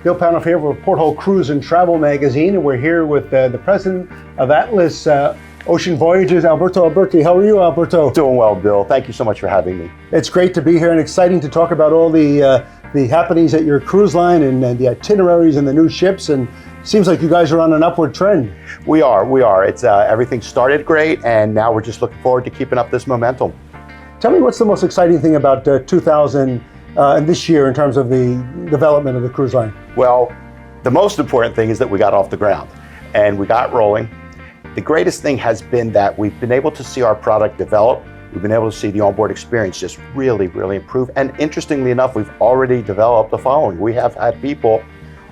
Bill Panoff here for Porthole Cruise and Travel Magazine, and we're here with the president of Atlas Ocean Voyages, Alberto Aliberti. How are you, Alberto? Doing well, Bill. Thank you so much for having me. It's great to be here and exciting to talk about all the happenings at your cruise line and the itineraries and the new ships. And it seems like you guys are on an upward trend. We are. It's everything started great, and now we're just looking forward to keeping up this momentum. Tell me what's the most exciting thing about 2000 and this year in terms of the development of the cruise line? Well, the most important thing is that we got off the ground and we got rolling. The greatest thing has been that we've been able to see our product develop. We've been able to see the onboard experience just really, really improve. And interestingly enough, we've already developed the following. We have had people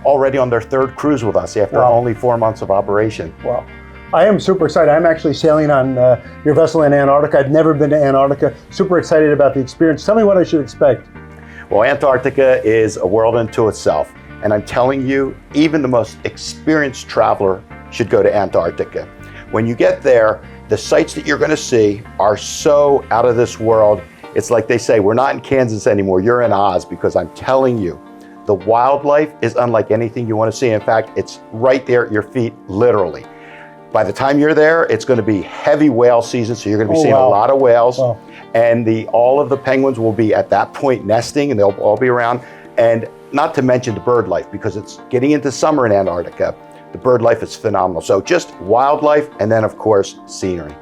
already on their third cruise with us after only 4 months of operation. Wow. I am super excited. I'm actually sailing on your vessel in Antarctica. I've never been to Antarctica. Super excited about the experience. Tell me what I should expect. Well, Antarctica is a world unto itself. And I'm telling you, even the most experienced traveler should go to Antarctica. When you get there, the sights that you're going to see are so out of this world. It's like they say, we're not in Kansas anymore, you're in Oz, because I'm telling you, the wildlife is unlike anything you want to see. In fact, it's right there at your feet, literally. By the time you're there, it's going to be heavy whale season, so you're going to be seeing a lot of whales. Wow. And all of the penguins will be at that point nesting, and they'll all be around. And not to mention the bird life, because it's getting into summer in Antarctica. The bird life is phenomenal. So just wildlife, and then of course, scenery.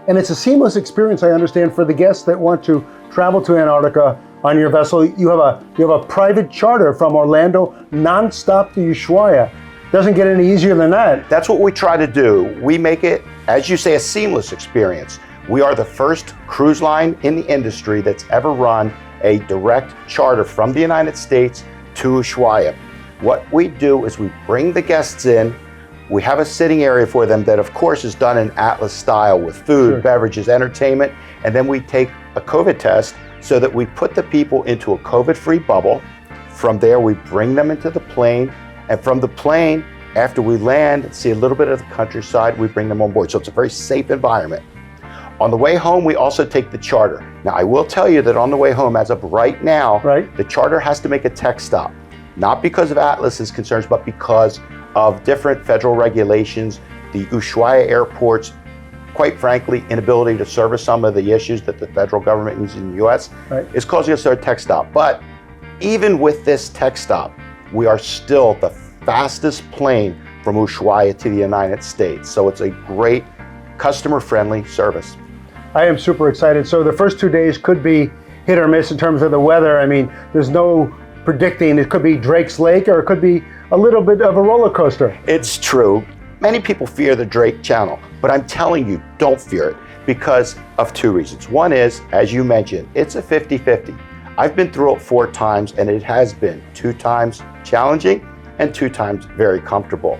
And it's a seamless experience, I understand, for the guests that want to travel to Antarctica on your vessel. You have a private charter from Orlando nonstop to Ushuaia. Doesn't get any easier than that. That's what we try to do. We make it, as you say, a seamless experience. We are the first cruise line in the industry that's ever run a direct charter from the United States to Ushuaia. What we do is we bring the guests in, we have a sitting area for them that of course is done in Atlas style with food, beverages, entertainment, and then we take a COVID test so that we put the people into a COVID-free bubble. From there we bring them into the plane, and from the plane, after we land and see a little bit of the countryside, we bring them on board. So it's a very safe environment. On the way home, we also take the charter. Now I will tell you that on the way home, as of right now, the charter has to make a tech stop. Not because of Atlas's concerns, but because of different federal regulations, the Ushuaia airport's, quite frankly, inability to service some of the issues that the federal government needs in the US is causing us to a tech stop. But even with this tech stop, we are still the fastest plane from Ushuaia to the United States. So it's a great customer-friendly service. I am super excited. So the first 2 days could be hit or miss in terms of the weather. I mean, there's no predicting. It could be Drake's Lake, or it could be a little bit of a roller coaster. It's true. Many people fear the Drake Channel, but I'm telling you, don't fear it because of two reasons. One is, as you mentioned, it's a 50-50. I've been through it 4 times, and it has been 2 times challenging and 2 times very comfortable.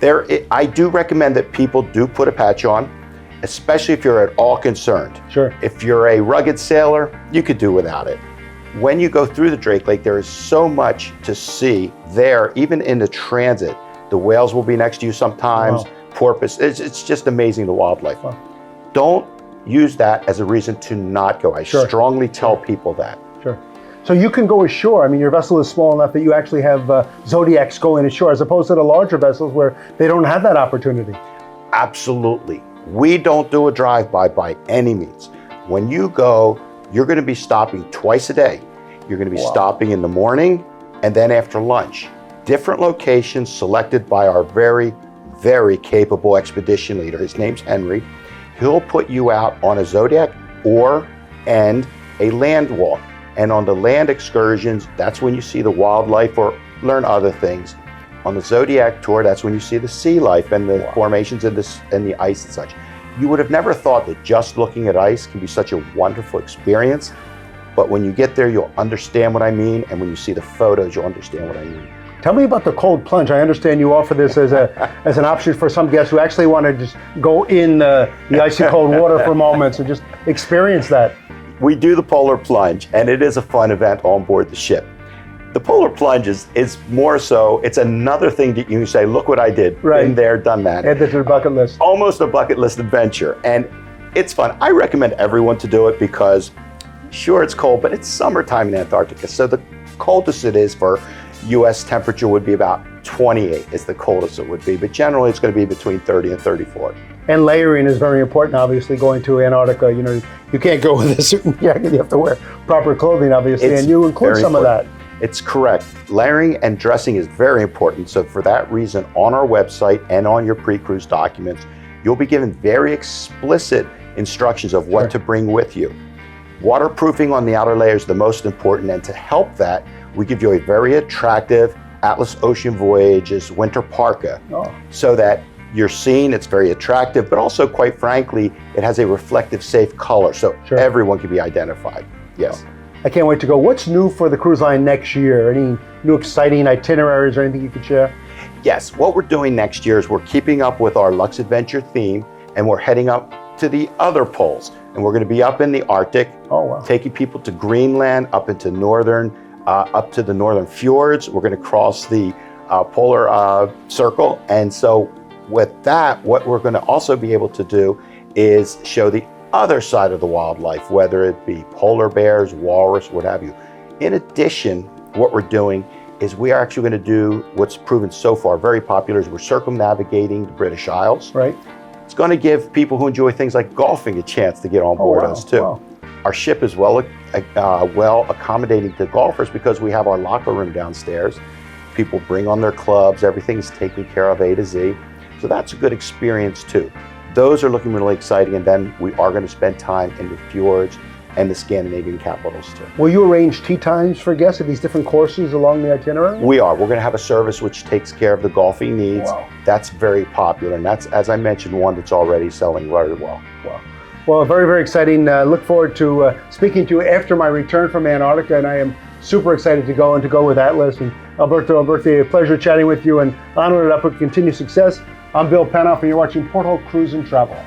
I do recommend that people do put a patch on, especially if you're at all concerned. Sure. If you're a rugged sailor, you could do without it. When you go through the Drake Lake, there is so much to see there, even in the transit. The whales will be next to you sometimes, porpoise. It's just amazing, the wildlife. Don't use that as a reason to not go. I strongly tell people that. Sure. So you can go ashore. I mean, your vessel is small enough that you actually have Zodiacs going ashore, as opposed to the larger vessels where they don't have that opportunity. Absolutely. We don't do a drive-by by any means. When you go, you're going to be stopping twice a day. You're going to be stopping in the morning and then after lunch. Different locations selected by our very, very capable expedition leader. His name's Henry. He'll put you out on a Zodiac and a Landwall. And on the land excursions, that's when you see the wildlife or learn other things. On the Zodiac tour, that's when you see the sea life and the formations and the ice and such. You would have never thought that just looking at ice can be such a wonderful experience, but when you get there, you'll understand what I mean, and when you see the photos, you'll understand what I mean. Tell me about the cold plunge. I understand you offer this as an option for some guests who actually want to just go in the icy cold water for moments and just experience that. We do the polar plunge, and it is a fun event on board the ship. The polar plunge is more so, it's another thing that you say, look what I did, been there, done that. Add that to the bucket list. Almost a bucket list adventure, and it's fun. I recommend everyone to do it because, sure, it's cold, but it's summertime in Antarctica, so the coldest it is for US temperature would be about 28 is the coldest it would be, but generally it's going to be between 30 and 34. And layering is very important, obviously, going to Antarctica. You know, you can't go with a suit and jacket. You have to wear proper clothing, obviously, and you include some of that. It's correct. Layering and dressing is very important. So for that reason, on our website and on your pre-cruise documents, you'll be given very explicit instructions of what to bring with you. Waterproofing on the outer layer is the most important, and to help that, we give you a very attractive Atlas Ocean Voyages winter parka, so that you're seen, it's very attractive, but also, quite frankly, it has a reflective, safe color, so everyone can be identified. Yes. I can't wait to go. What's new for the cruise line next year? Any new exciting itineraries or anything you could share? Yes, what we're doing next year is we're keeping up with our Lux Adventure theme, and we're heading up to the other poles. And we're going to be up in the Arctic, taking people to Greenland, up into up to the northern fjords. We're going to cross the polar circle. And so with that, what we're going to also be able to do is show the other side of the wildlife, whether it be polar bears, walrus, what have you. In addition, what we're doing is we are actually going to do what's proven so far very popular is we're circumnavigating the British Isles. Right. It's going to give people who enjoy things like golfing a chance to get on board us too. Our ship is well accommodating to golfers because we have our locker room downstairs. People bring on their clubs, everything's taken care of A to Z. So that's a good experience too. Those are looking really exciting, and then we are going to spend time in the fjords and the Scandinavian capitals too. Will you arrange tea times for guests at these different courses along the itinerary? We are. We're going to have a service which takes care of the golfing needs. That's very popular, and that's, as I mentioned, one that's already selling very well. Well, very, very exciting. Look forward to speaking to you after my return from Antarctica, and I am super excited to go with Atlas. And Alberto Aliberti, a pleasure chatting with you, and onward and up with continued success. I'm Bill Panoff, and you're watching Porthole Cruise and Travel.